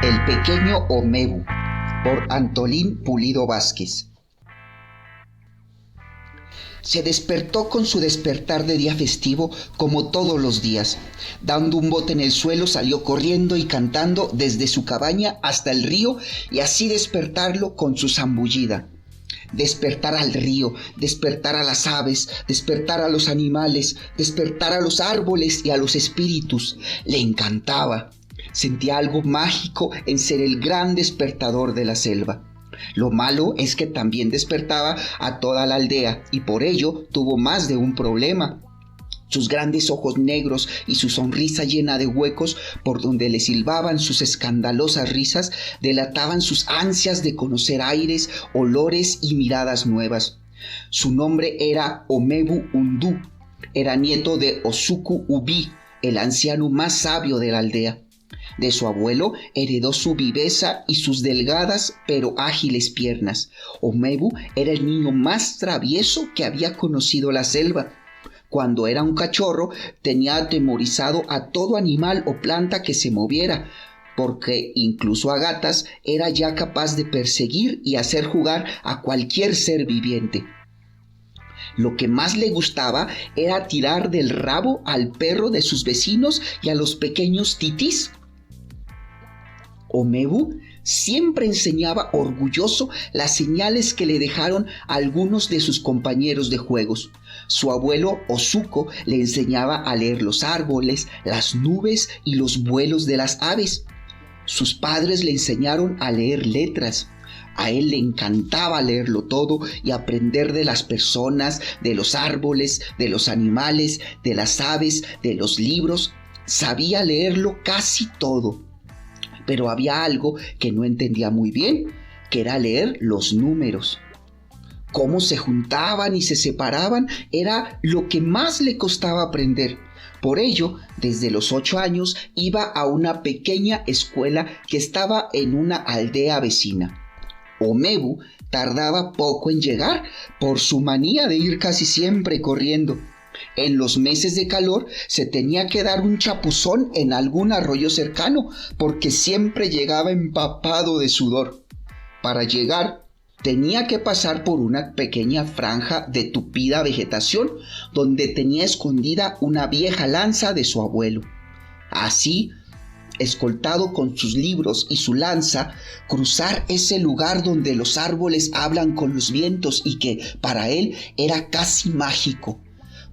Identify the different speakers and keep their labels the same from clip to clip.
Speaker 1: El pequeño Omebu, por Antolín Pulido Vázquez. Se despertó con su despertar de día festivo como todos los días. Dando un bote en el suelo, salió corriendo y cantando desde su cabaña hasta el río y así despertarlo con su zambullida. Despertar al río, despertar a las aves, despertar a los animales, despertar a los árboles y a los espíritus. Le encantaba. Sentía algo mágico en ser el gran despertador de la selva. Lo malo es que también despertaba a toda la aldea y por ello tuvo más de un problema. Sus grandes ojos negros y su sonrisa llena de huecos por donde le silbaban sus escandalosas risas delataban sus ansias de conocer aires, olores y miradas nuevas. Su nombre era Omebu Undú. Era nieto de Osuku Ubi, el anciano más sabio de la aldea. De su abuelo heredó su viveza y sus delgadas pero ágiles piernas. Omebu era el niño más travieso que había conocido la selva. Cuando era un cachorro tenía atemorizado a todo animal o planta que se moviera, porque incluso a gatas era ya capaz de perseguir y hacer jugar a cualquier ser viviente. Lo que más le gustaba era tirar del rabo al perro de sus vecinos y a los pequeños titís. Omebu siempre enseñaba orgulloso las señales que le dejaron algunos de sus compañeros de juegos. Su abuelo Osuko le enseñaba a leer los árboles, las nubes y los vuelos de las aves. Sus padres le enseñaron a leer letras. A él le encantaba leerlo todo y aprender de las personas, de los árboles, de los animales, de las aves, de los libros. Sabía leerlo casi todo. Pero había algo que no entendía muy bien, que era leer los números. Cómo se juntaban y se separaban era lo que más le costaba aprender. Por ello, desde los 8 años iba a una pequeña escuela que estaba en una aldea vecina. Omebu tardaba poco en llegar por su manía de ir casi siempre corriendo. En los meses de calor se tenía que dar un chapuzón en algún arroyo cercano porque siempre llegaba empapado de sudor. Para llegar tenía que pasar por una pequeña franja de tupida vegetación donde tenía escondida una vieja lanza de su abuelo. Así, escoltado con sus libros y su lanza, cruzar ese lugar donde los árboles hablan con los vientos y que para él era casi mágico.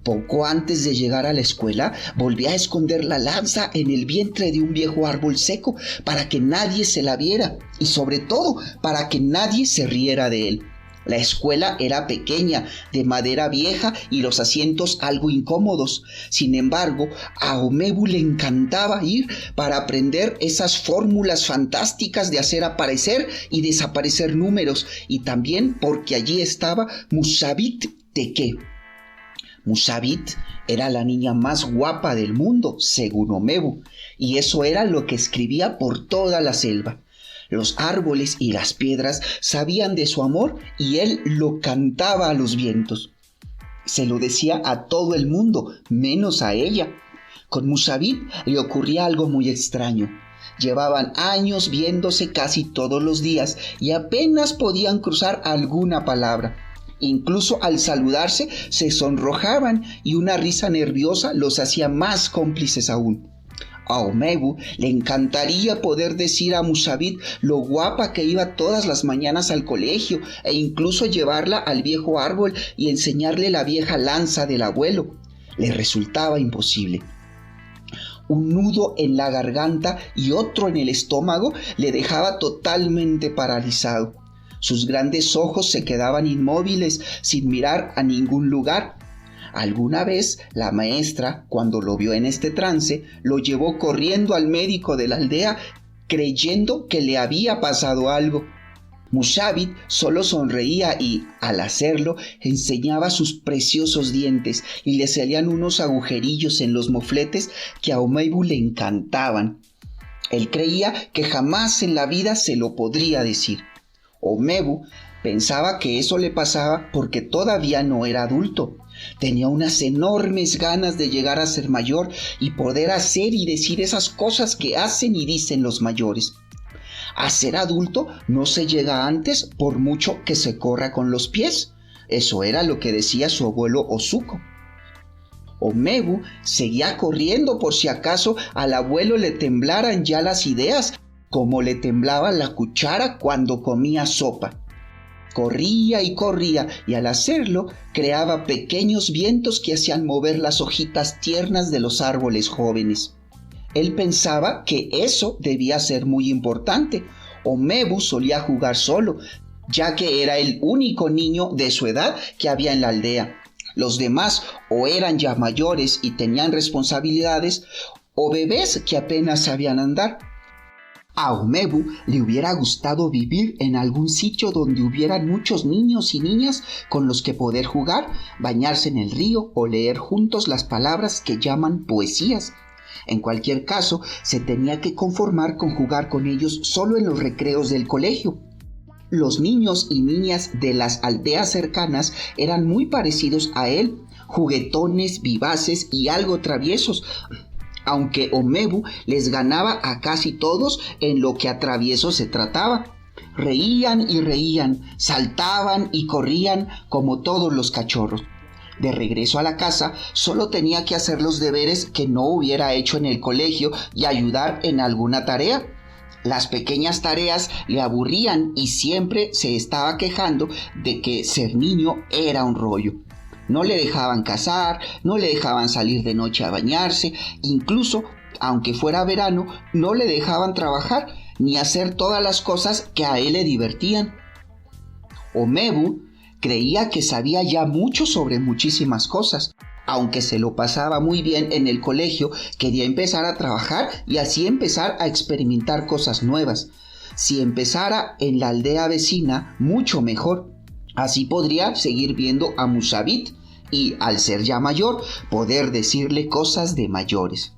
Speaker 1: Poco antes de llegar a la escuela, volví a esconder la lanza en el vientre de un viejo árbol seco para que nadie se la viera y sobre todo para que nadie se riera de él. La escuela era pequeña, de madera vieja y los asientos algo incómodos. Sin embargo, a Omebu le encantaba ir para aprender esas fórmulas fantásticas de hacer aparecer y desaparecer números y también porque allí estaba Musabit Teke. Musabit era la niña más guapa del mundo, según Omebu, y eso era lo que escribía por toda la selva. Los árboles y las piedras sabían de su amor y él lo cantaba a los vientos. Se lo decía a todo el mundo, menos a ella. Con Musabit le ocurría algo muy extraño. Llevaban años viéndose casi todos los días y apenas podían cruzar alguna palabra. Incluso al saludarse se sonrojaban y una risa nerviosa los hacía más cómplices aún. A Omebu le encantaría poder decir a Musabit lo guapa que iba todas las mañanas al colegio e incluso llevarla al viejo árbol y enseñarle la vieja lanza del abuelo. Le resultaba imposible. Un nudo en la garganta y otro en el estómago le dejaba totalmente paralizado. Sus grandes ojos se quedaban inmóviles sin mirar a ningún lugar. Alguna vez la maestra, cuando lo vio en este trance, lo llevó corriendo al médico de la aldea creyendo que le había pasado algo. Musabit solo sonreía y, al hacerlo, enseñaba sus preciosos dientes y le salían unos agujerillos en los mofletes que a Omebu le encantaban. Él creía que jamás en la vida se lo podría decir. Omebu pensaba que eso le pasaba porque todavía no era adulto. Tenía unas enormes ganas de llegar a ser mayor y poder hacer y decir esas cosas que hacen y dicen los mayores. A ser adulto no se llega antes por mucho que se corra con los pies. Eso era lo que decía su abuelo Osuko. Omebu seguía corriendo por si acaso al abuelo le temblaran ya las ideas, como le temblaba la cuchara cuando comía sopa. Corría y corría, y al hacerlo creaba pequeños vientos que hacían mover las hojitas tiernas de los árboles jóvenes. Él pensaba que eso debía ser muy importante. Omebu solía jugar solo, ya que era el único niño de su edad que había en la aldea. Los demás o eran ya mayores y tenían responsabilidades, o bebés que apenas sabían andar. A Omebu le hubiera gustado vivir en algún sitio donde hubieran muchos niños y niñas con los que poder jugar, bañarse en el río o leer juntos las palabras que llaman poesías. En cualquier caso, se tenía que conformar con jugar con ellos solo en los recreos del colegio. Los niños y niñas de las aldeas cercanas eran muy parecidos a él, juguetones, vivaces y algo traviesos, aunque Omebu les ganaba a casi todos en lo que a traviesos se trataba. Reían y reían, saltaban y corrían como todos los cachorros. De regreso a la casa, solo tenía que hacer los deberes que no hubiera hecho en el colegio y ayudar en alguna tarea. Las pequeñas tareas le aburrían y siempre se estaba quejando de que ser niño era un rollo. No le dejaban cazar, no le dejaban salir de noche a bañarse, incluso, aunque fuera verano, no le dejaban trabajar ni hacer todas las cosas que a él le divertían. Omebu creía que sabía ya mucho sobre muchísimas cosas. Aunque se lo pasaba muy bien en el colegio, quería empezar a trabajar y así empezar a experimentar cosas nuevas. Si empezara en la aldea vecina, mucho mejor. Así podría seguir viendo a Musabit y, al ser ya mayor, poder decirle cosas de mayores.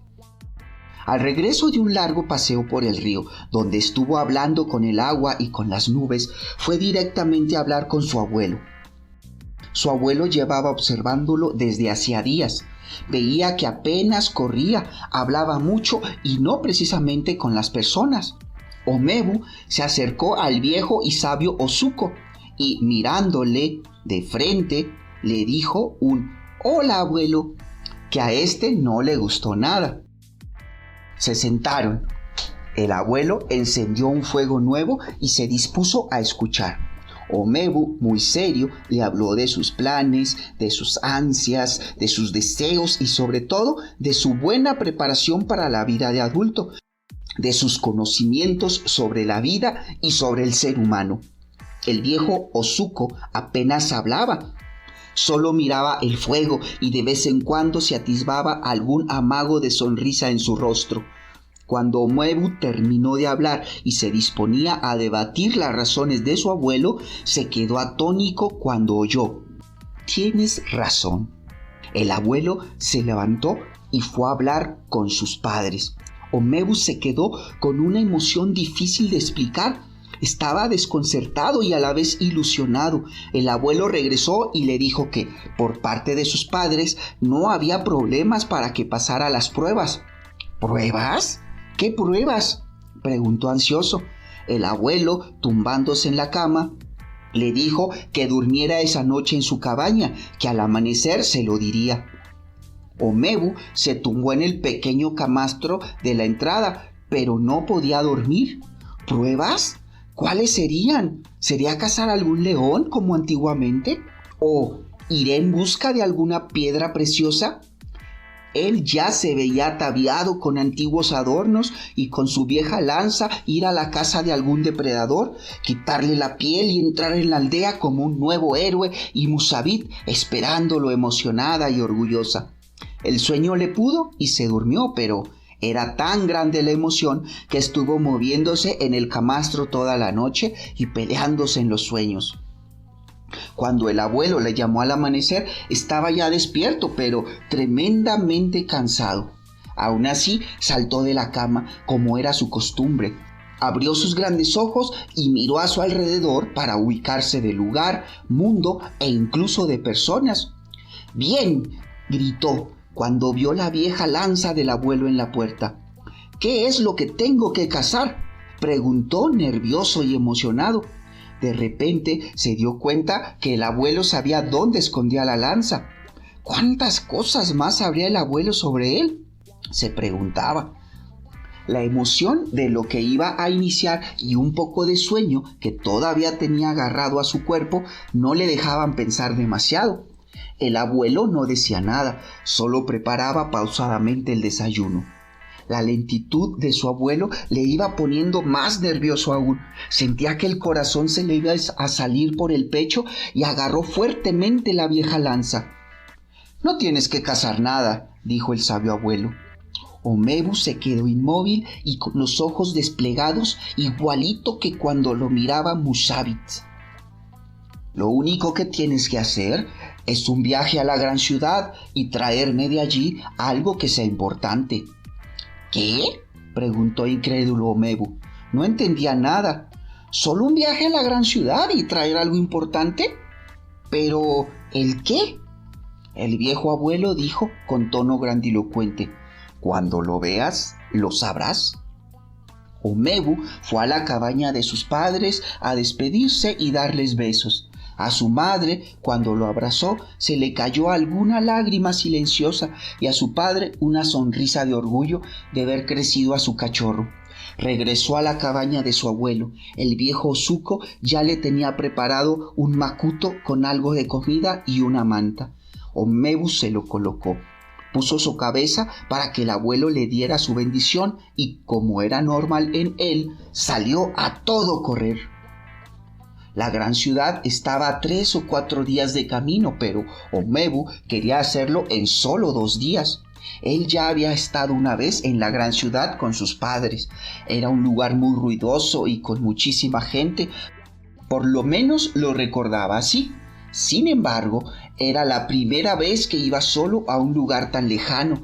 Speaker 1: Al regreso de un largo paseo por el río, donde estuvo hablando con el agua y con las nubes, fue directamente a hablar con su abuelo. Su abuelo llevaba observándolo desde hacía días. Veía que apenas corría, hablaba mucho y no precisamente con las personas. Omebu se acercó al viejo y sabio Osuko y, mirándole de frente, le dijo un «Hola, abuelo», que a este no le gustó nada. Se sentaron. El abuelo encendió un fuego nuevo y se dispuso a escuchar. Omebu, muy serio, le habló de sus planes, de sus ansias, de sus deseos y sobre todo de su buena preparación para la vida de adulto, de sus conocimientos sobre la vida y sobre el ser humano. El viejo Osuko apenas hablaba, solo miraba el fuego y de vez en cuando se atisbaba algún amago de sonrisa en su rostro. Cuando Omebu terminó de hablar y se disponía a debatir las razones de su abuelo, se quedó atónito cuando oyó: «Tienes razón». El abuelo se levantó y fue a hablar con sus padres. Omebu se quedó con una emoción difícil de explicar. Estaba desconcertado y a la vez ilusionado. El abuelo regresó y le dijo que, por parte de sus padres, no había problemas para que pasara las pruebas. ¿Pruebas? ¿Qué pruebas?, preguntó ansioso. El abuelo, tumbándose en la cama, le dijo que durmiera esa noche en su cabaña, que al amanecer se lo diría. Omebu se tumbó en el pequeño camastro de la entrada, pero no podía dormir. ¿Pruebas? ¿Cuáles serían? ¿Sería cazar algún león como antiguamente? ¿O iré en busca de alguna piedra preciosa? Él ya se veía ataviado con antiguos adornos y con su vieja lanza ir a la casa de algún depredador, quitarle la piel y entrar en la aldea como un nuevo héroe, y Musabit esperándolo emocionada y orgullosa. El sueño le pudo y se durmió, pero era tan grande la emoción que estuvo moviéndose en el camastro toda la noche y peleándose en los sueños. Cuando el abuelo le llamó al amanecer, estaba ya despierto, pero tremendamente cansado. Aún así, saltó de la cama, como era su costumbre. Abrió sus grandes ojos y miró a su alrededor para ubicarse de lugar, mundo e incluso de personas. «¡Bien!», gritó cuando vio la vieja lanza del abuelo en la puerta. «¿Qué es lo que tengo que cazar?». preguntó nervioso y emocionado. De repente se dio cuenta que el abuelo sabía dónde escondía la lanza. ¿Cuántas cosas más sabría el abuelo sobre él?, se preguntaba. La emoción de lo que iba a iniciar y un poco de sueño que todavía tenía agarrado a su cuerpo no le dejaban pensar demasiado. El abuelo no decía nada, solo preparaba pausadamente el desayuno. La lentitud de su abuelo le iba poniendo más nervioso aún. Sentía que el corazón se le iba a salir por el pecho y agarró fuertemente la vieja lanza. «No tienes que cazar nada», dijo el sabio abuelo. Omebu se quedó inmóvil y con los ojos desplegados, igualito que cuando lo miraba Mushabit. «Lo único que tienes que hacer es un viaje a la gran ciudad y traerme de allí algo que sea importante». «¿Qué?», preguntó incrédulo Omebu. No entendía nada. ¿Solo un viaje a la gran ciudad y traer algo importante? ¿Pero el qué?, el viejo abuelo dijo con tono grandilocuente. «Cuando lo veas, lo sabrás». Omebu fue a la cabaña de sus padres a despedirse y darles besos. A su madre, cuando lo abrazó, se le cayó alguna lágrima silenciosa y a su padre una sonrisa de orgullo de ver crecido a su cachorro. Regresó a la cabaña de su abuelo. El viejo Osuko ya le tenía preparado un macuto con algo de comida y una manta. Omebu se lo colocó. Puso su cabeza para que el abuelo le diera su bendición y, como era normal en él, salió a todo correr. La gran ciudad estaba a 3 o 4 días de camino, pero Omebu quería hacerlo en solo 2 días. Él ya había estado una vez en la gran ciudad con sus padres. Era un lugar muy ruidoso y con muchísima gente. Por lo menos lo recordaba así. Sin embargo, era la primera vez que iba solo a un lugar tan lejano.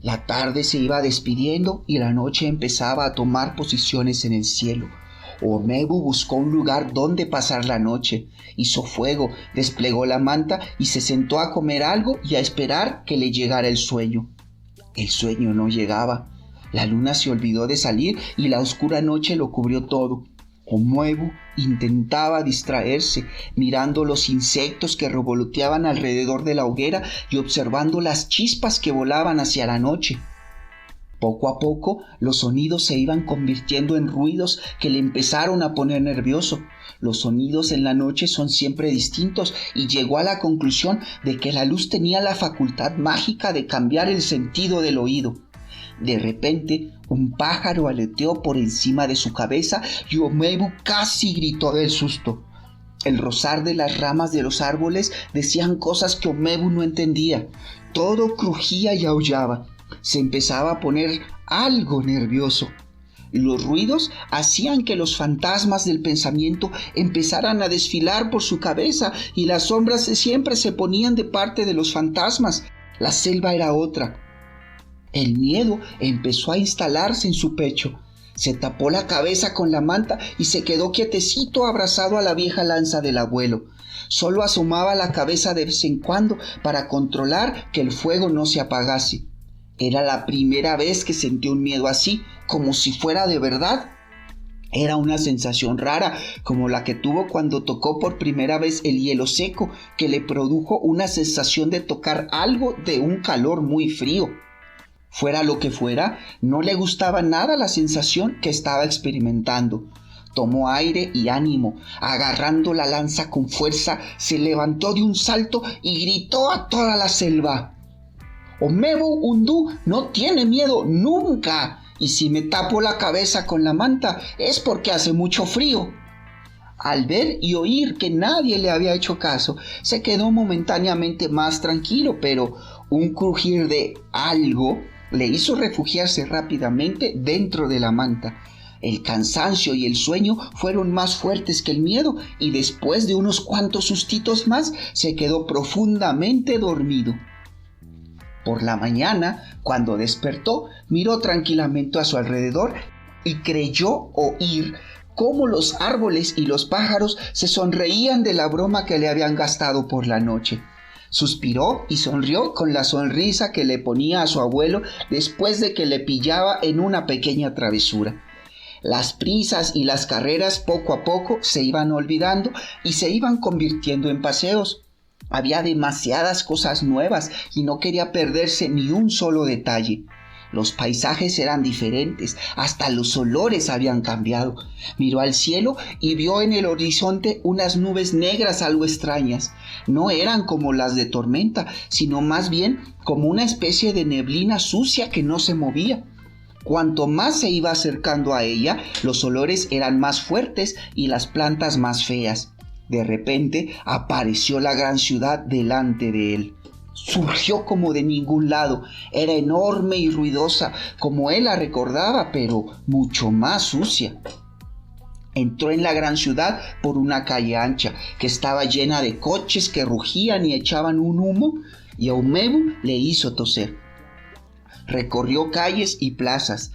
Speaker 1: La tarde se iba despidiendo y la noche empezaba a tomar posiciones en el cielo. Omebu buscó un lugar donde pasar la noche. Hizo fuego, desplegó la manta y se sentó a comer algo y a esperar que le llegara el sueño. El sueño no llegaba. La luna se olvidó de salir y la oscura noche lo cubrió todo. Omebu intentaba distraerse, mirando los insectos que revoloteaban alrededor de la hoguera y observando las chispas que volaban hacia la noche. Poco a poco, los sonidos se iban convirtiendo en ruidos que le empezaron a poner nervioso. Los sonidos en la noche son siempre distintos y llegó a la conclusión de que la luz tenía la facultad mágica de cambiar el sentido del oído. De repente, un pájaro aleteó por encima de su cabeza y Omebu casi gritó del susto. El rozar de las ramas de los árboles decían cosas que Omebu no entendía. Todo crujía y aullaba. Se empezaba a poner algo nervioso. Los ruidos hacían que los fantasmas del pensamiento empezaran a desfilar por su cabeza y las sombras siempre se ponían de parte de los fantasmas. La selva era otra. El miedo empezó a instalarse en su pecho. Se tapó la cabeza con la manta y se quedó quietecito abrazado a la vieja lanza del abuelo. Solo asomaba la cabeza de vez en cuando para controlar que el fuego no se apagase. Era la primera vez que sentía un miedo así, como si fuera de verdad. Era una sensación rara, como la que tuvo cuando tocó por primera vez el hielo seco, que le produjo una sensación de tocar algo de un calor muy frío. Fuera lo que fuera, no le gustaba nada la sensación que estaba experimentando. Tomó aire y ánimo, agarrando la lanza con fuerza, se levantó de un salto y gritó a toda la selva: «Omebu Undu no tiene miedo nunca, y si me tapo la cabeza con la manta es porque hace mucho frío». Al ver y oír que nadie le había hecho caso, se quedó momentáneamente más tranquilo, pero un crujir de algo le hizo refugiarse rápidamente dentro de la manta. El cansancio y el sueño fueron más fuertes que el miedo, y después de unos cuantos sustitos más, se quedó profundamente dormido. Por la mañana, cuando despertó, miró tranquilamente a su alrededor y creyó oír cómo los árboles y los pájaros se sonreían de la broma que le habían gastado por la noche. Suspiró y sonrió con la sonrisa que le ponía a su abuelo después de que le pillaba en una pequeña travesura. Las prisas y las carreras poco a poco se iban olvidando y se iban convirtiendo en paseos. Había demasiadas cosas nuevas y no quería perderse ni un solo detalle. Los paisajes eran diferentes, hasta los olores habían cambiado. Miró al cielo y vio en el horizonte unas nubes negras algo extrañas. No eran como las de tormenta, sino más bien como una especie de neblina sucia que no se movía. Cuanto más se iba acercando a ella, los olores eran más fuertes y las plantas más feas. De repente apareció la gran ciudad delante de él. Surgió como de ningún lado, era enorme y ruidosa, como él la recordaba, pero mucho más sucia. Entró en la gran ciudad por una calle ancha, que estaba llena de coches que rugían y echaban un humo, y Aumebu le hizo toser. Recorrió calles y plazas.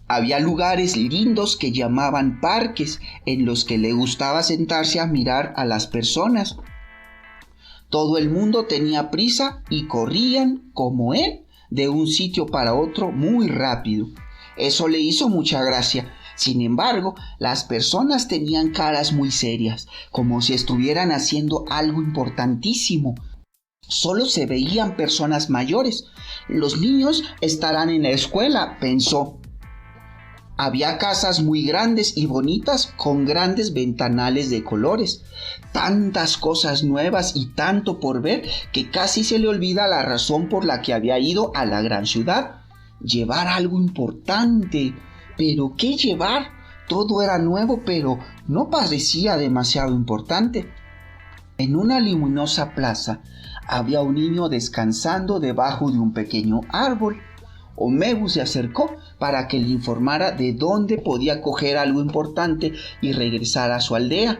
Speaker 1: Había lugares lindos que llamaban parques, en los que le gustaba sentarse a mirar a las personas. Todo el mundo tenía prisa y corrían, como él, de un sitio para otro muy rápido. Eso le hizo mucha gracia. Sin embargo, las personas tenían caras muy serias, como si estuvieran haciendo algo importantísimo. Solo se veían personas mayores. Los niños estarán en la escuela, pensó. Había casas muy grandes y bonitas con grandes ventanales de colores. Tantas cosas nuevas y tanto por ver que casi se le olvida la razón por la que había ido a la gran ciudad. Llevar algo importante. ¿Pero qué llevar? Todo era nuevo, pero no parecía demasiado importante. En una luminosa plaza había un niño descansando debajo de un pequeño árbol. Aumebu se acercó para que le informara de dónde podía coger algo importante y regresar a su aldea.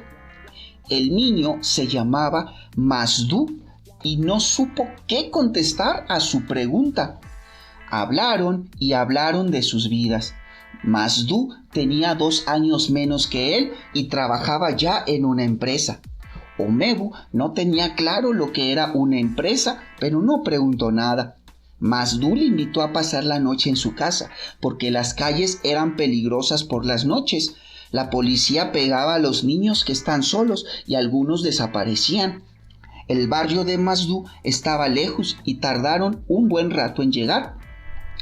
Speaker 1: El niño se llamaba Masdu y no supo qué contestar a su pregunta. Hablaron y hablaron de sus vidas. Masdu tenía 2 años menos que él y trabajaba ya en una empresa. Aumebu no tenía claro lo que era una empresa, pero no preguntó nada. Masdu le invitó a pasar la noche en su casa, porque las calles eran peligrosas por las noches. La policía pegaba a los niños que están solos y algunos desaparecían. El barrio de Masdu estaba lejos y tardaron un buen rato en llegar.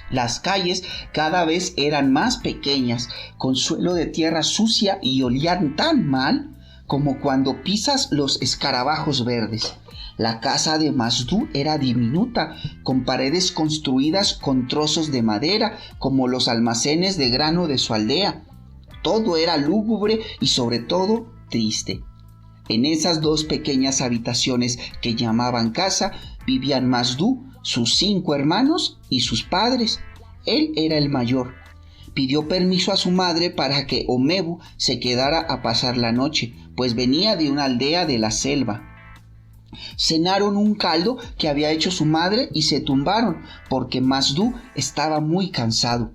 Speaker 1: Las calles cada vez eran más pequeñas, con suelo de tierra sucia y olían tan mal como cuando pisas los escarabajos verdes. La casa de Masdu era diminuta, con paredes construidas con trozos de madera, como los almacenes de grano de su aldea. Todo era lúgubre y sobre todo triste. En esas 2 pequeñas habitaciones que llamaban casa, vivían Masdu, sus 5 hermanos y sus padres. Él era el mayor. Pidió permiso a su madre para que Aumebu se quedara a pasar la noche, pues venía de una aldea de la selva. Cenaron un caldo que había hecho su madre y se tumbaron, porque Masdu estaba muy cansado.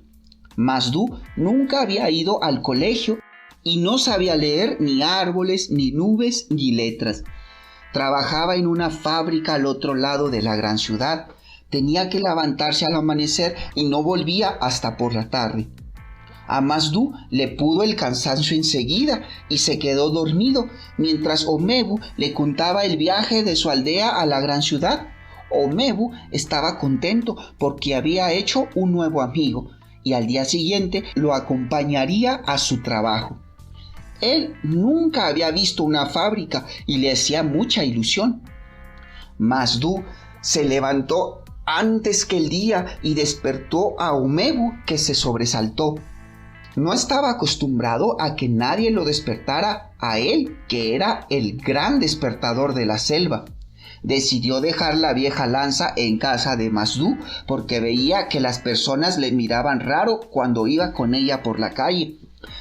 Speaker 1: Masdu nunca había ido al colegio y no sabía leer ni árboles, ni nubes, ni letras. Trabajaba en una fábrica al otro lado de la gran ciudad. Tenía que levantarse al amanecer y no volvía hasta por la tarde. A Masdu le pudo el cansancio enseguida y se quedó dormido, mientras Aumebu le contaba el viaje de su aldea a la gran ciudad. Aumebu estaba contento porque había hecho un nuevo amigo y al día siguiente lo acompañaría a su trabajo. Él nunca había visto una fábrica y le hacía mucha ilusión. Masdu se levantó antes que el día y despertó a Aumebu, que se sobresaltó. No estaba acostumbrado a que nadie lo despertara a él, que era el gran despertador de la selva. Decidió dejar la vieja lanza en casa de Masdu porque veía que las personas le miraban raro cuando iba con ella por la calle.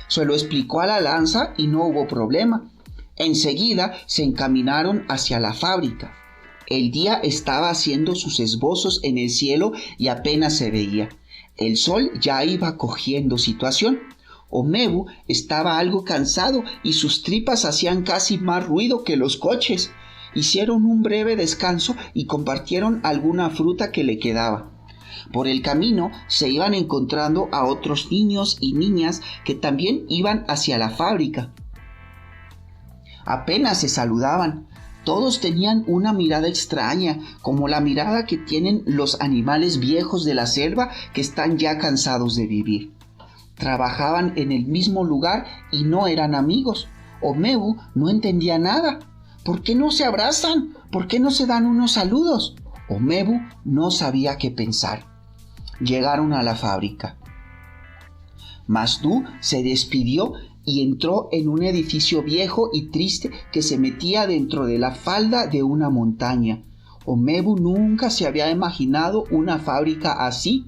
Speaker 1: Se lo explicó a la lanza y no hubo problema. Enseguida se encaminaron hacia la fábrica. El día estaba haciendo sus esbozos en el cielo y apenas se veía. El sol ya iba cogiendo situación. Aumebu estaba algo cansado y sus tripas hacían casi más ruido que los coches. Hicieron un breve descanso y compartieron alguna fruta que le quedaba. Por el camino se iban encontrando a otros niños y niñas que también iban hacia la fábrica. Apenas se saludaban. Todos tenían una mirada extraña, como la mirada que tienen los animales viejos de la selva que están ya cansados de vivir. Trabajaban en el mismo lugar y no eran amigos. Omebu no entendía nada. ¿Por qué no se abrazan? ¿Por qué no se dan unos saludos? Omebu no sabía qué pensar. Llegaron a la fábrica. Masdú se despidió y entró en un edificio viejo y triste que se metía dentro de la falda de una montaña. Omebu nunca se había imaginado una fábrica así.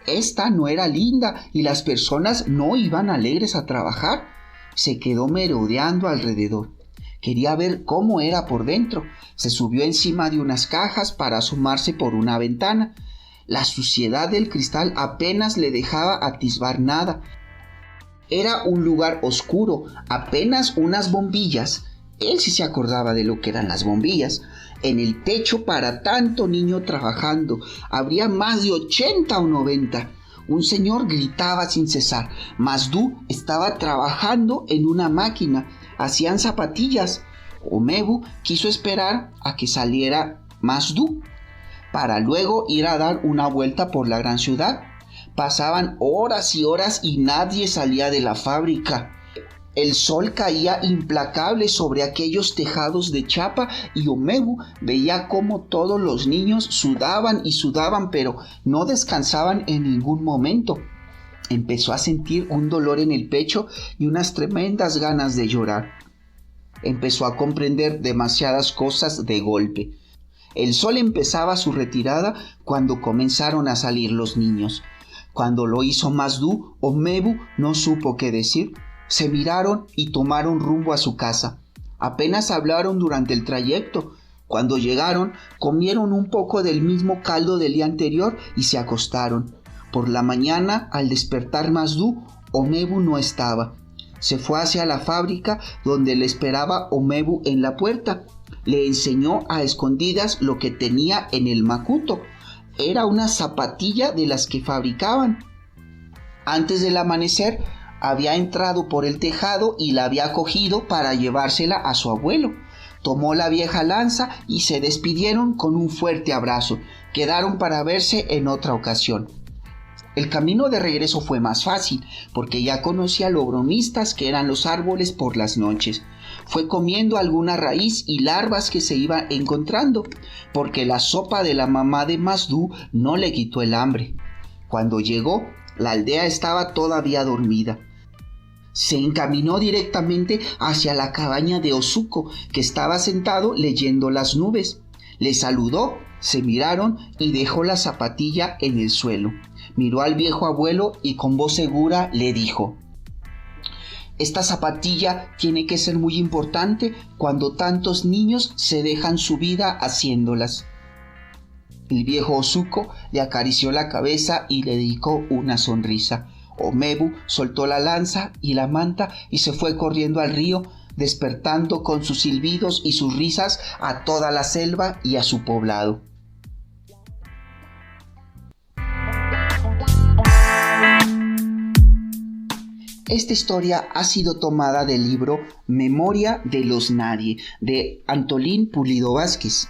Speaker 1: Esta no era linda y las personas no iban alegres a trabajar. Se quedó merodeando alrededor. Quería ver cómo era por dentro. Se subió encima de unas cajas para asomarse por una ventana. La suciedad del cristal apenas le dejaba atisbar nada. Era un lugar oscuro, apenas unas bombillas. Él sí se acordaba de lo que eran las bombillas. En el techo para tanto niño trabajando. Habría más de 80 o 90. Un señor gritaba sin cesar. Masdú estaba trabajando en una máquina. Hacían zapatillas. Omebu quiso esperar a que saliera Masdú para luego ir a dar una vuelta por la gran ciudad. Pasaban horas y horas y nadie salía de la fábrica. El sol caía implacable sobre aquellos tejados de chapa y Omebu veía cómo todos los niños sudaban y sudaban, pero no descansaban en ningún momento. Empezó a sentir un dolor en el pecho y unas tremendas ganas de llorar. Empezó a comprender demasiadas cosas de golpe. El sol empezaba su retirada cuando comenzaron a salir los niños. Cuando lo hizo Masdú, Omebu no supo qué decir. Se miraron y tomaron rumbo a su casa. Apenas hablaron durante el trayecto. Cuando llegaron, comieron un poco del mismo caldo del día anterior y se acostaron. Por la mañana, al despertar Masdú, Omebu no estaba. Se fue hacia la fábrica donde le esperaba Omebu en la puerta. Le enseñó a escondidas lo que tenía en el macuto. Era una zapatilla de las que fabricaban. Antes del amanecer, había entrado por el tejado y la había cogido para llevársela a su abuelo. Tomó la vieja lanza y se despidieron con un fuerte abrazo. Quedaron para verse en otra ocasión. El camino de regreso fue más fácil, porque ya conocía lo bromistas que eran los árboles por las noches. Fue comiendo alguna raíz y larvas que se iba encontrando, porque la sopa de la mamá de Masdú no le quitó el hambre. Cuando llegó, la aldea estaba todavía dormida. Se encaminó directamente hacia la cabaña de Osuko, que estaba sentado leyendo las nubes. Le saludó, se miraron y dejó la zapatilla en el suelo. Miró al viejo abuelo y con voz segura le dijo: «Esta zapatilla tiene que ser muy importante cuando tantos niños se dejan su vida haciéndolas». El viejo Osuko le acarició la cabeza y le dedicó una sonrisa. Omebu soltó la lanza y la manta y se fue corriendo al río, despertando con sus silbidos y sus risas a toda la selva y a su poblado. Esta historia ha sido tomada del libro Memoria de los Nadie, de Antolín Pulido Vázquez.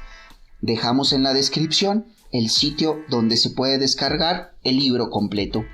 Speaker 1: Dejamos en la descripción el sitio donde se puede descargar el libro completo.